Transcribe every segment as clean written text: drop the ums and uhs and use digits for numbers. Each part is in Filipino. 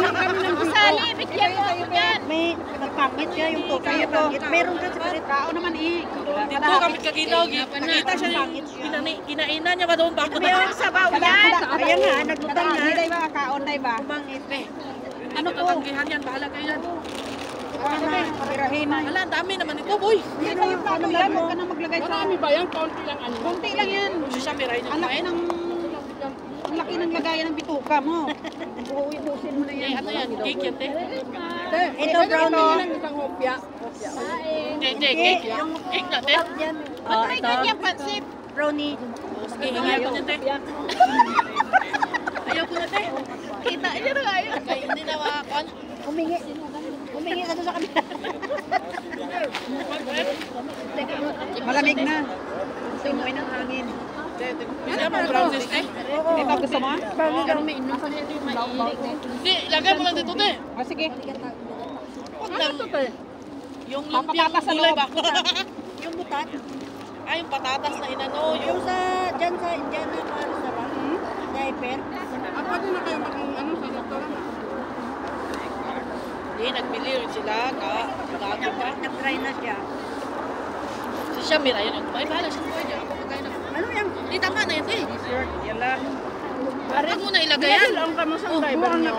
Sali, bigyan mo ako yan. May nagpangit siya yung tuka. Meron ka sa tao naman eh. Dito kami kaginaw. Nakita siya kinainan niya ba doon? May sabaw yan. Ayan nga, naglutang nga. Day ba, kaon day ba? Kumangit eh. Ano to? Tatanggihan yan, bahala kayo yan. Pirahin na. Ala, dami naman ito, boy. Yan na yung plano yan. Huwag ka na maglagay sa... Marami ba yan? Kaunti lang ano? Kunti lang yan. Siya, mirahin niya kumain. Ang laki ng lagayan ng bituka mo. Uuwi-usin mo na yan. Ano yan? Cake yan, te? Ito, brownie. Isang hopya. Cake. Cake na, te? Oh, ito. Ganyan pansip. Brownie. Sige, hingi ako niyan, te. Ayaw ko na, te. Kita niyo na kayo. Hindi na makakon. Humingi. Humingi ka doon sa kanila. Malamig na. Simoy ng hangin. Hindi mo brownies, te. Ito, gusto mo? Brownie daw may inom. Hindi, lagay mo lang dito, te. O, sige. Huwag lang. Yung lumpia ng gulay ba? Yung butat. Ay, yung patatas na inano. Yung sa, dyan sa Indiana, paano sa ba? Diaper. Pwede na kayo maging ano sa doktor na. Hindi, nagbili rin sila. Gago pa. Nag-try na siya. Si Shamir, ayun. Ay, bahala siya po niya. Ako magkain na. Ano yan? Hindi, tama na yun, te. Dessert. Yan lang. Huwag mo na ilagay yan. Nadal ka mo sa driver niyo.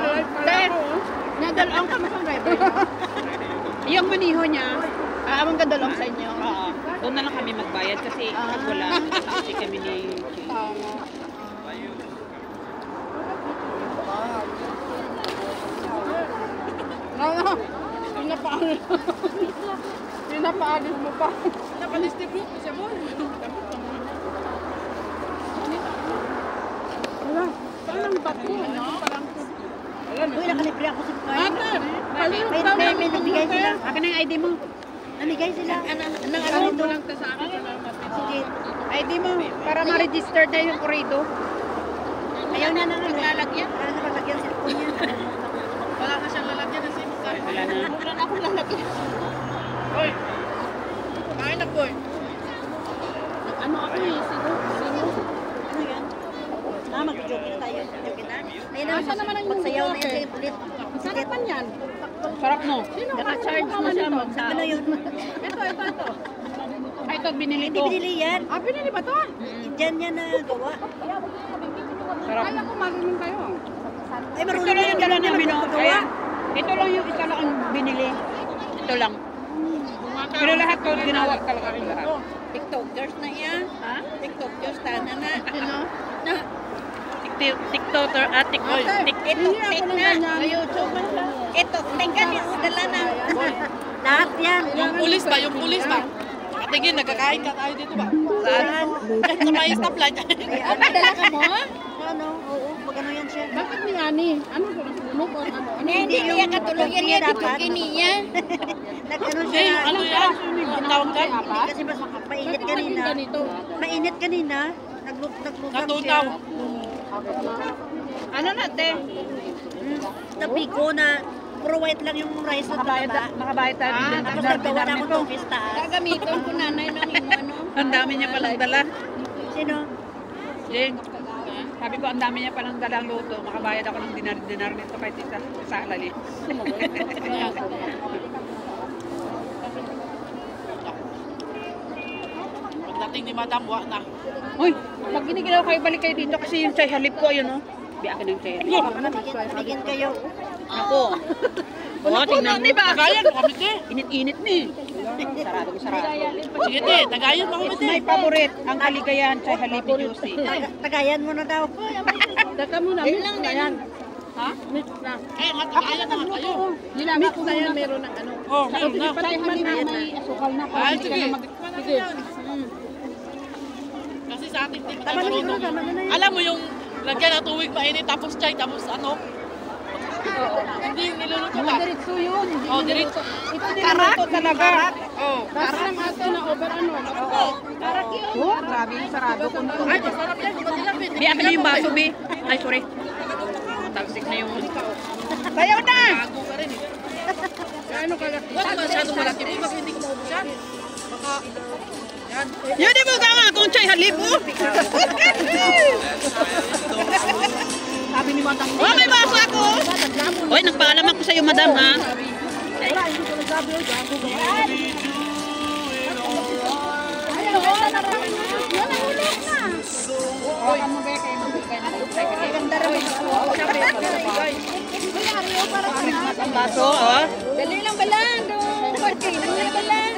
Nadal ka mo sa driver niyo. Yung maniho niya, Amang gadalong sa inyo. oo. Doon na lang kami magbayad kasi wala. Kasi kami ni... Pinapaalis mo pa. Napadistribute ko siya mo. Wala. Parang bato, ano? Parang... Uy, nakalibre ako sa bukain. Ate! May nabigay sila. Akin na yung ID mo. Namigay sila. Anong ano nito? lang ta sa akin. Sige. ID mo. Para ma-register na yung corrido. Ayaw na nang lalagyan. Para na lalagyan sa phone niya. Wala na siyang lalagyan ng SIM card. Wala na. Wala na akong lalagyan. Hoy! Kain na, boy. Ano ako eh? Sino? Ano yan? Mag-jogging tayo. Jogging na. Ayun na, magsayaw na yan. Ulit. Sarap man yan. Sarap no? Sino? Naka-charge na siya mag-sao. Ano yun? Ito. Ay, ito, binili Hindi ko. binili yan. Binili ba to? Diyan yan na gawa. Sarap. Kaya ko marunong kayo. Ay, marunong na yung dala namin. Ito lang yung isa lang ang binili. Ito lang. Pero lahat ko ginawa talaga rin lahat. TikTokers na yan. Ha? TikTokers tana na. Na. TikToker at TikTok. Ito, tik na. YouTube man siya. Ito, tingnan niya. Dala na. Lahat yan. Yung pulis ba? Yung pulis ba? Katingin, nagkakain ka tayo dito ba? Saan? Sa may stoplight. Dala ka mo? Ano? Oo, magano yan siya. Bakit ni Ani? Ano ko nang sunog o ano? Hindi niya katuluyan niya. Dito kiniya. Nag-ano Hindi, siya. ano yan? Ang tawag dyan? Hindi kasi mas mainit kanina. Ganito. Mainit kanina. Naglugang siya. Natunaw. Ano na, te? Tabi ko na puro white lang yung rice na baba. Nakabayad tayo din. Tapos naggawa na akong tokis taas. Gagamitin ko nanay ng ano. Ang dami niya palang dala. Sino? Jing, sabi ko ang dami niya palang dalang luto. Makabayad ako ng dinar nito kahit isa halali. Pagdating ni Madam, wak na. Uy, pag giniginaw kayo, balik kayo dito kasi yung chay halip ko, ayun o. Biyakin ng chay halip. Bigyan kayo. Ako. Oo, tingnan mo. Tagayan mo kami, te. Init-init ni. Sarado. Sige, te. Tagayan mo kami, It's te. my favorite, ang kaligayahan chay halip juicy. Tagayan mo na daw. Daka mo na, mix na yan. Ha? Mix na. Eh, nga, tagayan na nga kayo. Mix na yan, meron ng ano. Oh, meron na. Pati halip na may asukal na. Ay, sige. Sige. Kasi sa ating team, Tama na yun, tama na yun. alam mo yung lagyan ng tubig mainit, tapos chay, tapos ano? Hindi niluluto ba? Diretso yun. Oh, diretso. Ito niluto talaga. Oh. Tapos lang ato na over ano. Karak yun. Oh, grabe yung sarado ko. Ay, masarap yan. Madilapit. Biyakin mo yung baso, Bi. Ay, sorry. Talsik na yung... Bayaw na! Bago ka rin eh. Ano kalaki? Huwag masyadong malaki mo kasi hindi ko maubos yan. Baka, yan. Yan, di mo ka nga kung chay halip mo. Sabi ni Matang. Oh, may baso ako. Oy, nagpa sa'yo, madam, ha? Ang baso, oh. Dali lang balan. Okay, dali balan.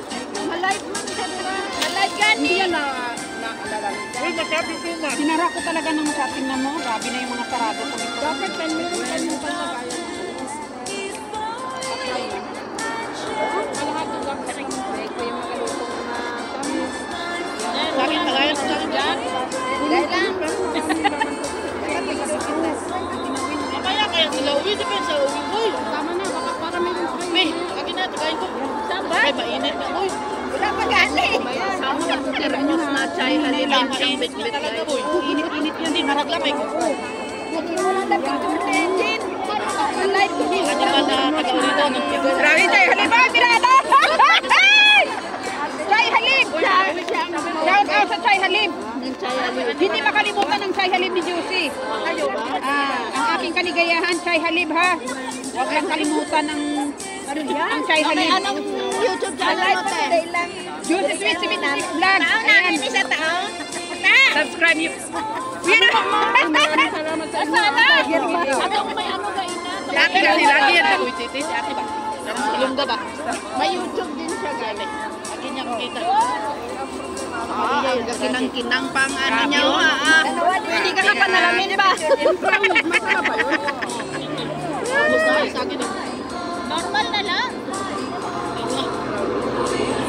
Malive man siya dira. Malive gani. Sinara ko talaga ng shopping na mo. Grabe na yung mga sarado ko dito. Dapat kan meron kami pagkakayan. Bakit tagayan sa akin dyan? Dahil lang. Kaya sila uwi, depende sa uwi. Uy, Tama na, baka para meron kayo. may, akin na, tagayin ko. Ay, mainit na. Uy, Wala pa gani. Sama ka sa termos na chai halil. ay, mainit na talaga, uy. Init-init yun. Hindi, maraglamig. Wala na picture na engine. Malive ko din. Ano ba na tagaw dito? Nagpigil. Grabe, Chay Halib, ha? Pirata! Chay Halib! Shout out sa Chay Halib! Hindi makalimutan ang Chay Halib ni Juicy. Ang aking kaligayahan, Chay Halib, ha? Huwag lang kalimutan ang Chay Halib. Anong YouTube channel mo, te? Dahil lang. Juicy Sweet 76 Vlog. Nauna ni sa tao. Subscribe niyo. Salamat sa inyo. Atong may ano ba ina? Lagi yan. Uy, titi, si ate ba? Ilongga ba? May YouTube din siya, guys. Akin niya makita. Ang kinang-kinang pang ano niya, ha? Hindi ka panalamin ba? Gusto kayo sa akin. Normal na lang.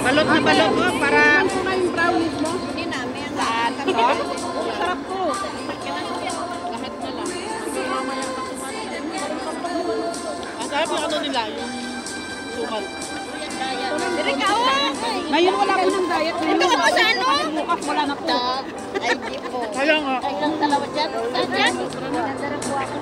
Balot na balot mo para... Hindi namin. Sarap ko. Lahat na lang. Ang sarap yung ano nila, yung sumal. Diri ka, oh. Ngayon wala ko ng diet. Ito ako sa ano? Bukas wala na po. Ay, di po. Kaya nga. Ay, lang dalawa dyan. Saan dyan? Nandara po ako.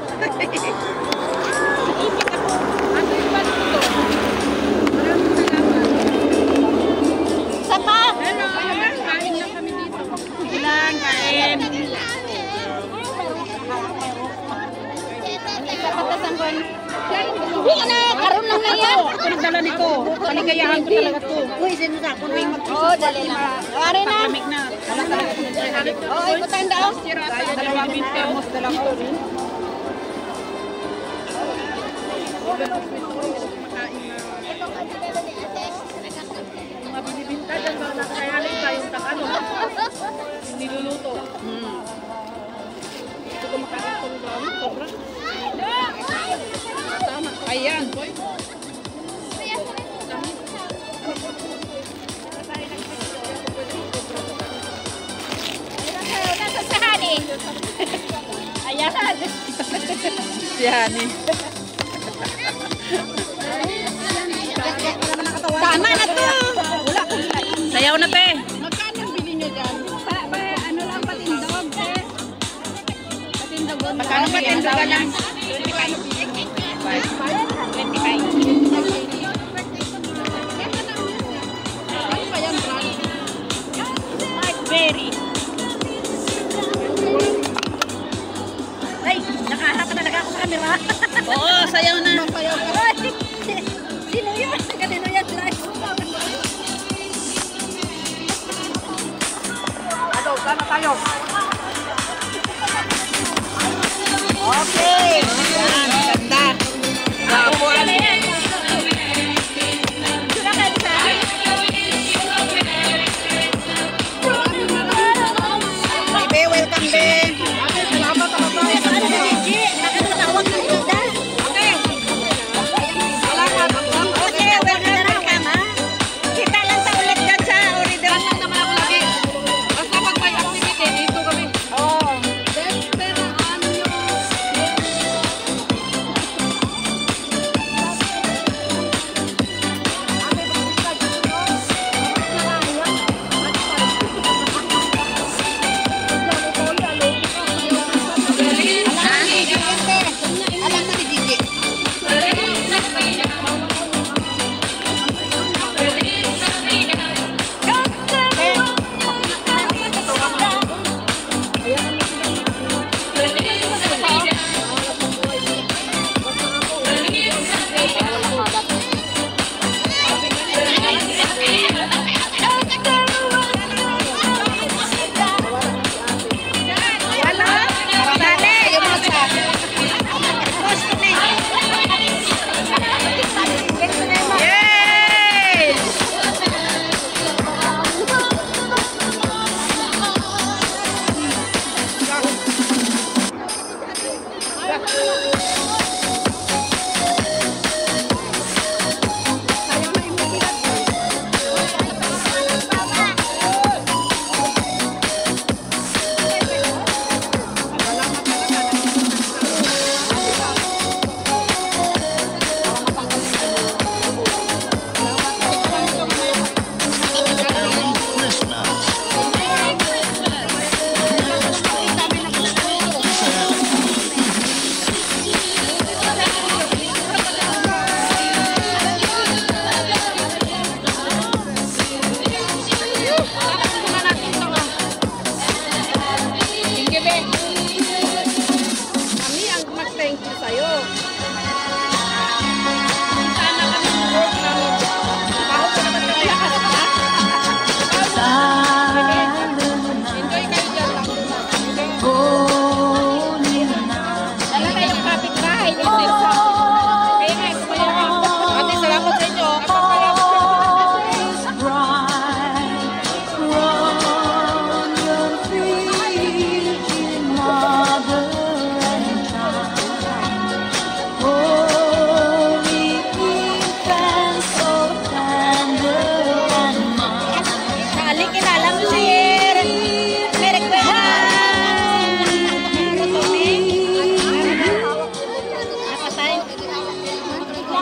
Sa pa? Kain lang kami dito. Ilang kain. Kapatasan ko. Hindi na, karoon lang na yan. Ito nagdala nito. Kaligayahan ko talaga to. Uy, sino sa ako? Oo, dali lang. Wari na. Lamig na. Wala talaga ito ng Chay Halib. Oo, ikutan daw. Dalawang termos dala ko. Mga binibinta dyan, mga nakayanin tayong takano. Niluluto. Ito ko makain ko ng gawin, sobra. Ayan. Nasa sahani. Ayan. Yan eh. Tama na to. Wala ko. Sayaw na pe. Magkano ang bili nyo dyan? Ano lang, patindog, te. Patindog. Magkano patindog ka lang? 25. Blackberry. Ay, nakaharap na talaga ako sa camera. Oo, sayaw na. Sino yun? Kanino yan? Sana tayo. Okay. Yan, ganda. Gapuan. Ibe, welcome be. Salamat ako tayo. Nakatawag ng tita. Salamat. Okay, welcome ha. Kita lang sa ulit dyan sa order. Lang naman ako lagi. Basta pag may activity, dito kami. Oo.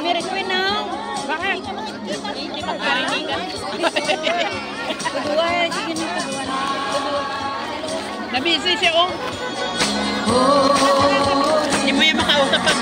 Mary Queen na. Bakit? Hindi magkarinigan. Kedua, sige na kedua. Nabisi siya, oh. Hindi mo yan makausap pag